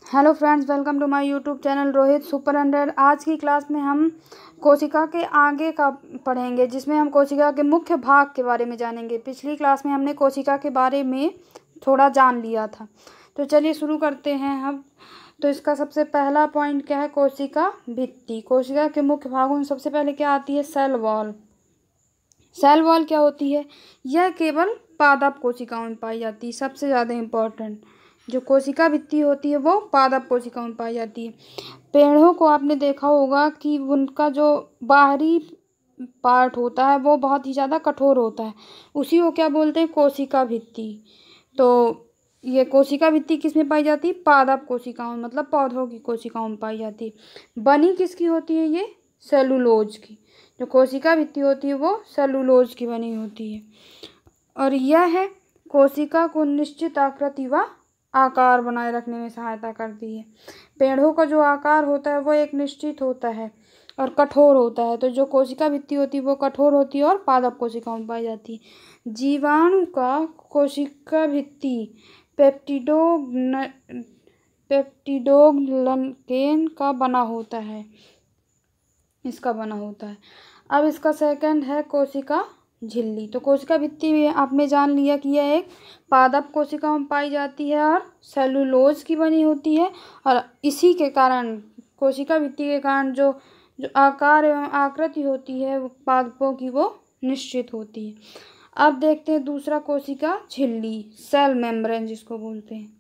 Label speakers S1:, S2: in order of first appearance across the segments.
S1: Hello friends, welcome to my YouTube channel Rohit super 100। आज की class में हम कोशिका के आगे का पढ़ेंगे, जिसमें हम कोशिका के मुख्य भाग के बारे में जानेंगे। पिछली क्लास में हमने कोशिका के बारे में थोड़ा जान लिया था, तो चलिए शुरू करते हैं हम। तो इसका सबसे पहला पॉइंट क्या है? कोशिका भित्ति। कोशिका के मुख्य भागों में सबसे पहले क्या आती है? Cell wall. सेल वॉल क्या होती है? यह केवल पादप कोशिकाओं में पाई जाती है। सबसे ज़्यादा इम्पोर्टेंट जो कोशिका भित्ति होती है वो पादप कोशिकाओं में पाई जाती है। पेड़ों को आपने देखा होगा कि उनका जो बाहरी पार्ट होता है वो बहुत ही ज़्यादा कठोर होता है, उसी को क्या बोलते हैं? कोशिका भित्ति। तो ये कोशिका भित्ति किस में पाई जाती है? पादप कोशिकाओं में, मतलब पौधों की कोशिकाओं में पाई जाती है। बनी किसकी होती है? ये सेलुलोज की। जो कोशिका भित्ति होती है वो सेलुलोज की बनी होती है, और यह कोशिका को निश्चित आकृति व आकार बनाए रखने में सहायता करती है। पेड़ों का जो आकार होता है वो एक निश्चित होता है और कठोर होता है। तो जो कोशिका भित्ति होती है वो कठोर होती है और पादप कोशिकाओं में पाई जाती है। जीवाणु का कोशिका भित्ति पेप्टिडोग्लैकेन का बना होता है, इसका बना होता है। अब इसका सेकंड है कोशिका झिल्ली। तो कोशिका भित्ति में आपने जान लिया कि यह एक पादप कोशिकाओं में पाई जाती है और सेलुलोज की बनी होती है, और इसी के कारण कोशिका भित्ति के कारण जो आकार एवं आकृति होती है पादपों की वो निश्चित होती है। अब देखते हैं दूसरा कोशिका झिल्ली, सेल मेम्ब्रेन जिसको बोलते हैं।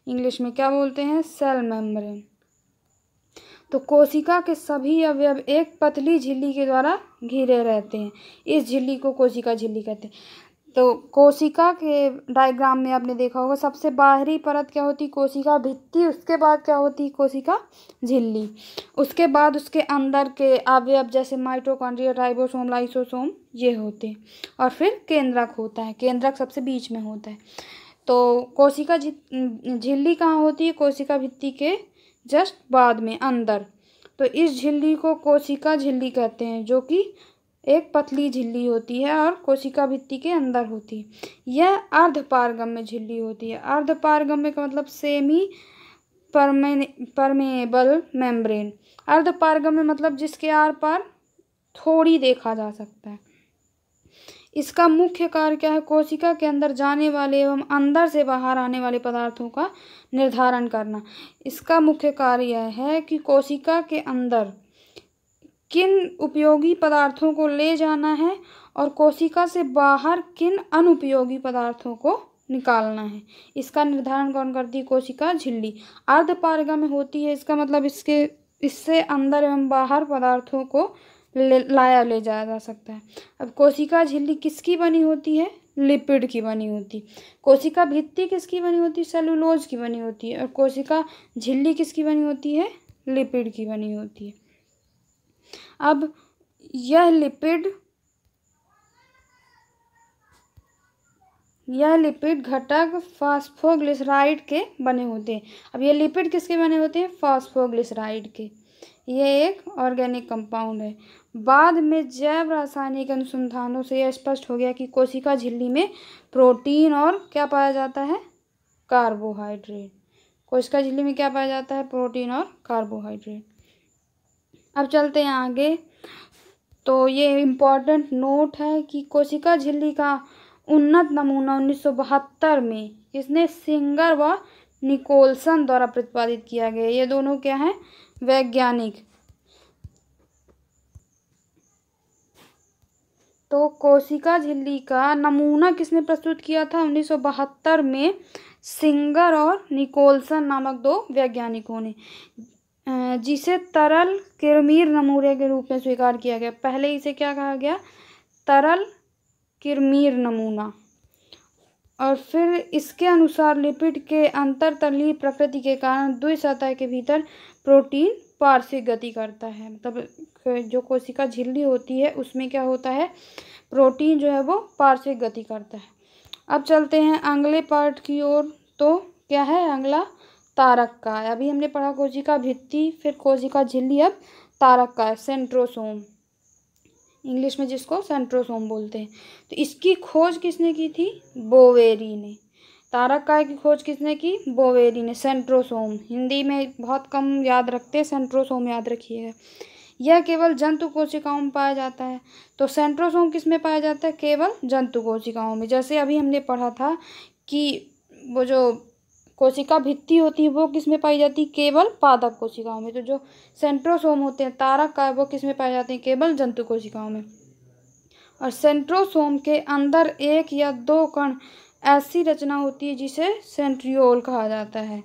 S1: इंग्लिश में क्या बोलते हैं? Cell membrane. तो कोशिका के सभी अवयव एक पतली झिल्ली के द्वारा घिरे रहते हैं। इस झिल्ली को कोशिका झिल्ली कहते हैं। तो कोशिका के डायग्राम में आपने देखा होगा सबसे बाहरी परत क्या होती? कोशिका भित्ति। उसके बाद क्या होती? कोशिका झिल्ली। उसके बाद उसके अंदर के अवयव जैसे माइटोकॉन्ड्रिया, राइबोसोम, लाइसोसोम ये होते हैं, और फिर केंद्रक होता है। केंद्रक सबसे बीच में होता है। तो कोशिका झिल्ली कहाँ होती है? कोशिका भित्ति के जस्ट बाद में, अंदर। तो इस झिल्ली को कोशिका झिल्ली कहते हैं, जो कि एक पतली झिल्ली होती है और कोशिका भित्ति के अंदर होती है। यह अर्धपारगम्य झिल्ली होती है। अर्धपारगम्य का मतलब सेमी परमेएबल मेम्ब्रेन। अर्धपारगम्य मतलब जिसके आर पार थोड़ी देखा जा सकता है। इसका मुख्य कार्य क्या है? कोशिका के अंदर जाने वाले एवं अंदर से बाहर आने वाले पदार्थों का निर्धारण करना। इसका मुख्य कार्य यह है कि कोशिका के अंदर किन उपयोगी पदार्थों को ले जाना है और कोशिका से बाहर किन अनुपयोगी पदार्थों को निकालना है। इसका निर्धारण कौन करती है? कोशिका झिल्ली। अर्धपारगम्य होती है, इसका मतलब इससे अंदर एवं बाहर पदार्थों को ले जाया जा सकता है। अब कोशिका झिल्ली किसकी बनी होती है? लिपिड की बनी होती। कोशिका भित्ति किसकी बनी होती है? सेलुलोज की बनी होती है। और कोशिका झिल्ली किसकी बनी होती है? लिपिड की बनी होती है। अब यह लिपिड घटक फास्फोग्लिसराइड के बने होते हैं। अब ये लिपिड किसके बने होते हैं? फास्फोग्लिसराइड के। यह एक ऑर्गेनिक कंपाउंड है। बाद में जैव रासायनिक अनुसंधानों से यह स्पष्ट हो गया कि कोशिका झिल्ली में प्रोटीन और क्या पाया जाता है? कार्बोहाइड्रेट। कोशिका झिल्ली में क्या पाया जाता है? प्रोटीन और कार्बोहाइड्रेट। अब चलते हैं आगे। तो ये इम्पोर्टेंट नोट है कि कोशिका झिल्ली का उन्नत नमूना 1972 में इसने सिंगर व निकोलसन द्वारा प्रतिपादित किया गया। ये दोनों क्या हैं? वैज्ञानिक। तो कोशिका झिल्ली का नमूना किसने प्रस्तुत किया था? 1972 में सिंगर और निकोलसन नामक दो वैज्ञानिकों ने, जिसे तरल किरमीर नमूने के रूप में स्वीकार किया गया। पहले इसे क्या कहा गया? तरल किरमीर नमूना। और फिर इसके अनुसार लिपिड के अंतरतलीय प्रकृति के कारण द्विसतह के भीतर प्रोटीन पार्श्विक गति करता है। मतलब जो कोशिका झिल्ली होती है उसमें क्या होता है? प्रोटीन जो है वो पार्श्विक गति करता है। अब चलते हैं अगले पार्ट की ओर। तो क्या है अगला? तारक का। अभी हमने पढ़ा कोशिका भित्ति, फिर कोशिका झिल्ली, अब तारक का है, सेंट्रोसोम। इंग्लिश में जिसको सेंट्रोसोम बोलते हैं। तो इसकी खोज किसने की थी? बोवेरी ने। तारक काय की खोज किसने की? बोवेरी ने। सेंट्रोसोम, हिंदी में बहुत कम याद रखते, सेंट्रोसोम याद रखिएगा। यह केवल जंतु कोशिकाओं में पाया जाता है। तो सेंट्रोसोम किस में पाया जाता है? केवल जंतु कोशिकाओं में। जैसे अभी हमने पढ़ा था कि वो जो कोशिका भित्ति होती है वो किस में पाई जाती है? केवल पादप कोशिकाओं में। तो जो सेंट्रोसोम होते हैं तारक काय, वो किस में पाए जाते हैं? केवल जंतु कोशिकाओं में। और सेंट्रोसोम के अंदर एक या दो कण ऐसी रचना होती है जिसे सेंट्रियोल कहा जाता है,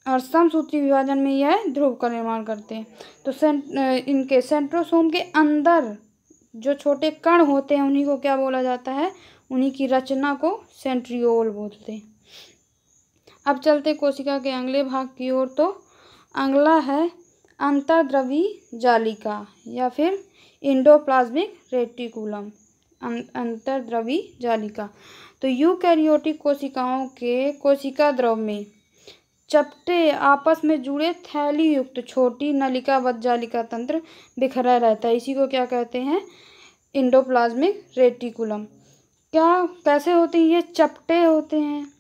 S1: और समसूत्री विभाजन में यह ध्रुव का निर्माण करते हैं। तो इनके सेंट्रोसोम के अंदर जो छोटे कण होते हैं उन्हीं को क्या बोला जाता है? उन्हीं की रचना को सेंट्रियोल बोलते हैं। अब चलते कोशिका के अगले भाग की ओर। तो अगला है अंतर्द्रवी जालिका या फिर एंडोप्लाज्मिक रेटिकुलम। अंतर्द्रवी जालिका। तो यूकैरियोटिक कोशिकाओं के कोशिका द्रव में चपटे आपस में जुड़े थैली युक्त छोटी नलिकाबद्ध जालिका तंत्र बिखरा रहता है। इसी को क्या कहते हैं? Endoplasmic reticulum. क्या कैसे होते हैं? ये चपटे होते हैं,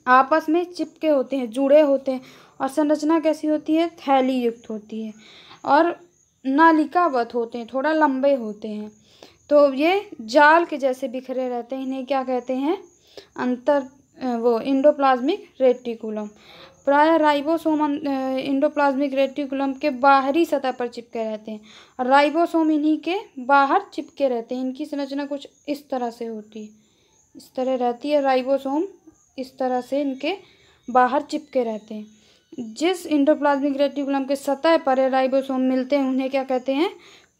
S1: आपस में चिपके होते हैं, जुड़े होते हैं, और संरचना कैसी होती है? थैली युक्त होती है, और नालिकावत होते हैं, थोड़ा लंबे होते हैं। तो ये जाल के जैसे बिखरे रहते हैं। इन्हें क्या कहते हैं? Endoplasmic reticulum. प्रायः राइबोसोम एंडोप्लाज्मिक रेटिकुलम के बाहरी सतह पर चिपके रहते हैं, और राइबोसोम इन्हीं के बाहर चिपके रहते हैं। इनकी संरचना कुछ इस तरह से होती है, इस तरह रहती है। राइबोसोम इस तरह से इनके बाहर चिपके रहते हैं। जिस एंडोप्लाज्मिक रेटिकुलम के सतह पर राइबोसोम मिलते हैं उन्हें क्या कहते हैं?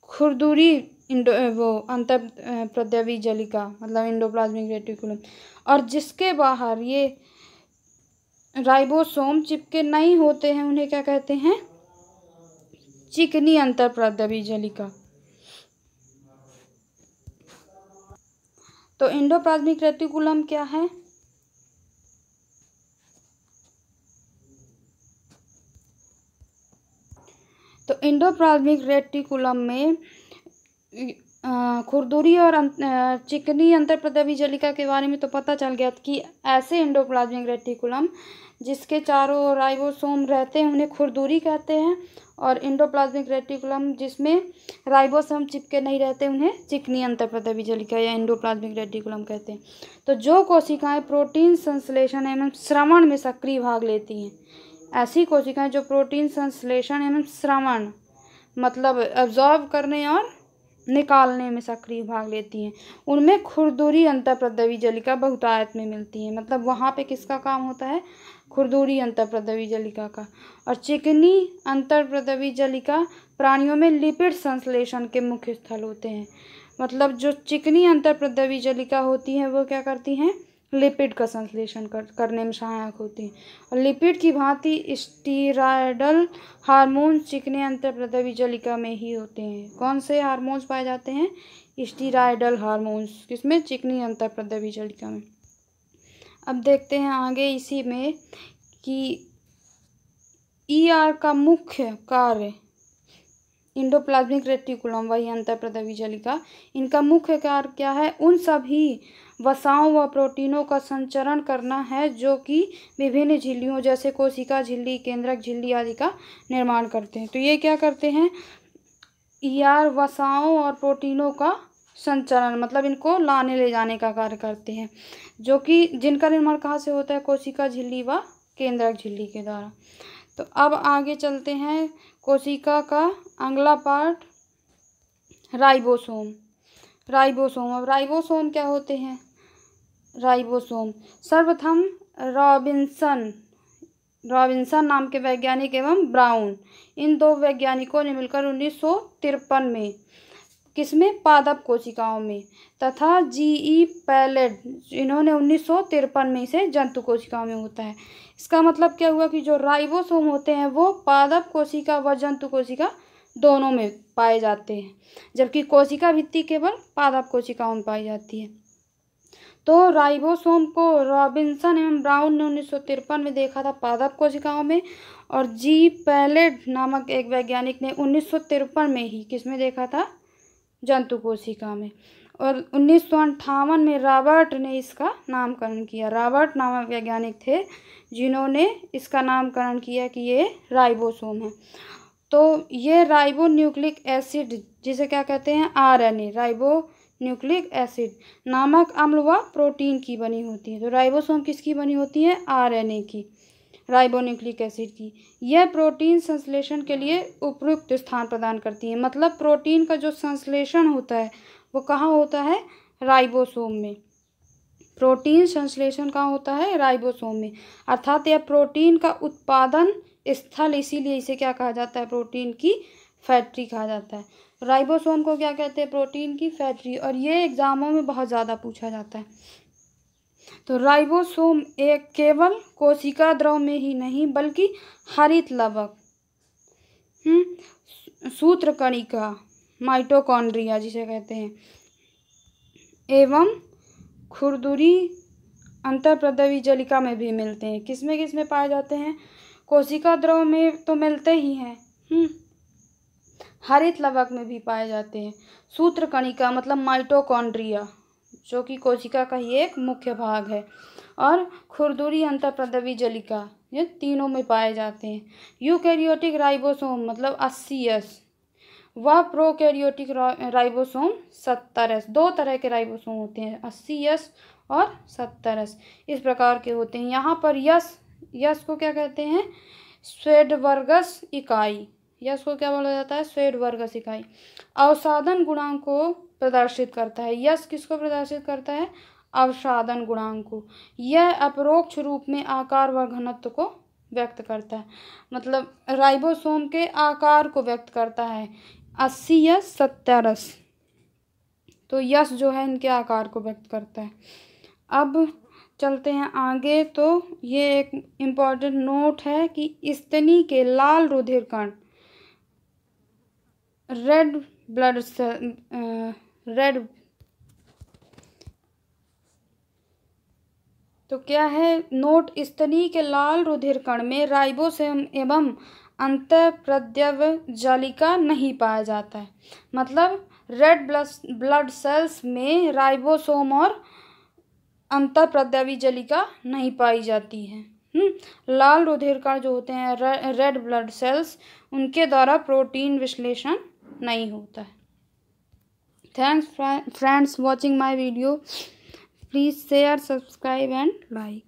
S1: खुरदुरी अंतःप्रद्रवी जालिका, मतलब एंडोप्लाज्मिक रेटिकुलम। और जिसके बाहर ये राइबोसोम चिपके नहीं होते हैं उन्हें क्या कहते हैं? चिकनी अंतःप्रद्रवी जालिका। तो एंडोप्लाज्मिक रेटिकुलम क्या है? तो एंडोप्लाज्मिक रेटिकुलम में खुरदुरी और चिकनी अंतःप्रद्रवी जालिका के बारे में तो पता चल गया कि ऐसे एंडोप्लाज्मिक रेटिकुलम जिसके चारों ओर राइबोसोम रहते हैं उन्हें खुरदुरी कहते हैं, और एंडोप्लाज्मिक रेटिकुलम जिसमें राइबोसोम चिपके नहीं रहते उन्हें चिकनी अंतःप्रद्रवी जालिका या एंडोप्लाज्मिक रेटिकुलम कहते हैं। तो जो कोशिकाएं प्रोटीन संश्लेषण एवं श्रवण में सक्रिय भाग लेती हैं, ऐसी कोशिकाएं जो प्रोटीन संश्लेषण एवं श्रवण मतलब एब्जॉर्ब करने और निकालने में सक्रिय भाग लेती हैं, उनमें खुरदुरी अंतःप्रद्रवी जालिका बहुतायत में मिलती है। मतलब वहाँ पे किसका काम होता है? खुरदुरी अंतःप्रद्रवी जालिका का। और चिकनी अंतःप्रद्रवी जालिका प्राणियों में लिपिड संश्लेषण के मुख्य स्थल होते हैं। मतलब जो चिकनी अंतःप्रद्रवी जालिका होती हैं वो क्या करती हैं? लिपिड का संश्लेषण करने में सहायक होती हैं। और लिपिड की भांति स्टीरॉयडल हार्मोन चिकने अंतःप्रद्रवी जालिका में ही होते हैं। कौन से हार्मोन्स पाए जाते हैं? Steroidal hormones. किसमें? चिकनी अंतःप्रद्रवी जालिका में। अब देखते हैं आगे इसी में कि ईआर का मुख्य कार्य एंडोप्लाज्मिक रेटिकुलम, वही अंतःप्रद्रवी जालिका, इनका मुख्य कार्य क्या है? उन सभी वसाओं व प्रोटीनों का संचरण करना है जो कि विभिन्न झिल्लियों जैसे कोशिका झिल्ली, केंद्रक झिल्ली आदि का निर्माण करते हैं। तो ये क्या करते हैं? ईआर वसाओं और प्रोटीनों का संचरण, मतलब इनको लाने ले जाने का कार्य करते हैं, जो कि जिनका निर्माण कहाँ से होता है? कोशिका झिल्ली व केंद्रक झिल्ली के द्वारा। तो अब आगे चलते हैं। कोशिका का अगला पार्ट राइबोसोम। राइबोसोम। अब राइबोसोम क्या होते हैं? राइबोसोम सर्वप्रथम रॉबिन्सन नाम के वैज्ञानिक एवं ब्राउन, इन दो वैज्ञानिकों ने मिलकर 1953 में किसमें? पादप कोशिकाओं में, तथा जीई पैलेड इन्होंने 1953 में इसे जंतु कोशिकाओं में होता है। इसका मतलब क्या हुआ कि जो राइबोसोम होते हैं वो पादप कोशिका व जंतु कोशिका दोनों में पाए जाते हैं, जबकि कोशिका भित्ति केवल पादप कोशिकाओं में पाई जाती है। तो राइबोसोम को रॉबिन्सन एवं ब्राउन ने 1953 में देखा था पादप कोशिकाओं में, और जी पैलेड नामक एक वैज्ञानिक ने 1953 में ही किसमें देखा था? जंतु कोशिका में। और 1958 में रॉबर्ट ने इसका नामकरण किया। रॉबर्ट नामक वैज्ञानिक थे जिन्होंने इसका नामकरण किया कि ये राइबोसोम है। तो ये राइबो न्यूक्लिक एसिड, जिसे क्या कहते हैं, RNA, राइबो न्यूक्लिक एसिड नामक अम्ल व प्रोटीन की बनी होती है। तो राइबोसोम किसकी बनी होती है? RNA की, राइबोन्यूक्लिक एसिड की। यह प्रोटीन संश्लेषण के लिए उपयुक्त स्थान प्रदान करती है। मतलब प्रोटीन का जो संश्लेषण होता है वो कहाँ होता है? राइबोसोम में। प्रोटीन संश्लेषण कहाँ होता है? राइबोसोम में। अर्थात यह प्रोटीन का उत्पादन स्थल, इसीलिए इसे क्या कहा जाता है? प्रोटीन की फैक्ट्री कहा जाता है। राइबोसोम को क्या कहते हैं? प्रोटीन की फैक्ट्री। और ये एग्जामों में बहुत ज़्यादा पूछा जाता है। तो राइबोसोम एक केवल कोशिका द्रव में ही नहीं बल्कि हरित लवक, सूत्रकणिका, माइटोकॉन्ड्रिया जिसे कहते हैं, एवं खुरदुरी अंतःप्रद्रवी जलिका में भी मिलते हैं। किसमें पाए जाते हैं? कोशिका द्रव में तो मिलते ही हैं, हरित लवक में भी पाए जाते हैं। सूत्रकणिका मतलब माइटोकॉन्ड्रिया, जो कि कोशिका का ही एक मुख्य भाग है, और खुरदुरी अंतःप्रद्रवी जलिका, ये तीनों में पाए जाते हैं। यूकैरियोटिक राइबोसोम मतलब 80S व प्रोकैरियोटिक राइबोसोम 70S। दो तरह के राइबोसोम होते हैं, 80S और 70S, इस प्रकार के होते हैं। यहाँ पर यस को क्या कहते हैं? स्वेडवर्गस इकाई। यस को क्या बोला जाता है? स्वेडवर्गस इकाई। अवसादन गुणांक को प्रदर्शित करता है। यस किसको प्रदर्शित करता है? अवसादन गुणांक को। यह अपरोक्ष रूप में आकार व घनत्व को व्यक्त करता है। मतलब राइबोसोम के आकार को व्यक्त करता है, 80S 70S। तो यस जो है इनके आकार को व्यक्त करता है। अब चलते हैं आगे। तो ये एक इम्पॉर्टेंट नोट है कि स्तनी के लाल रुधिर कण, तो क्या है नोट? स्तनी के लाल रुधिर कण में राइबोसोम एवं अंतःप्रद्रव्य जालिका नहीं पाया जाता है। मतलब रेड ब्लड सेल्स में राइबोसोम और अंतःप्रद्रवी जलिका नहीं पाई जाती है। लाल रुधिर कण जो होते हैं, रेड ब्लड सेल्स, उनके द्वारा प्रोटीन विश्लेषण नहीं होता है। Thanks friends watching my video. Please share, subscribe and like.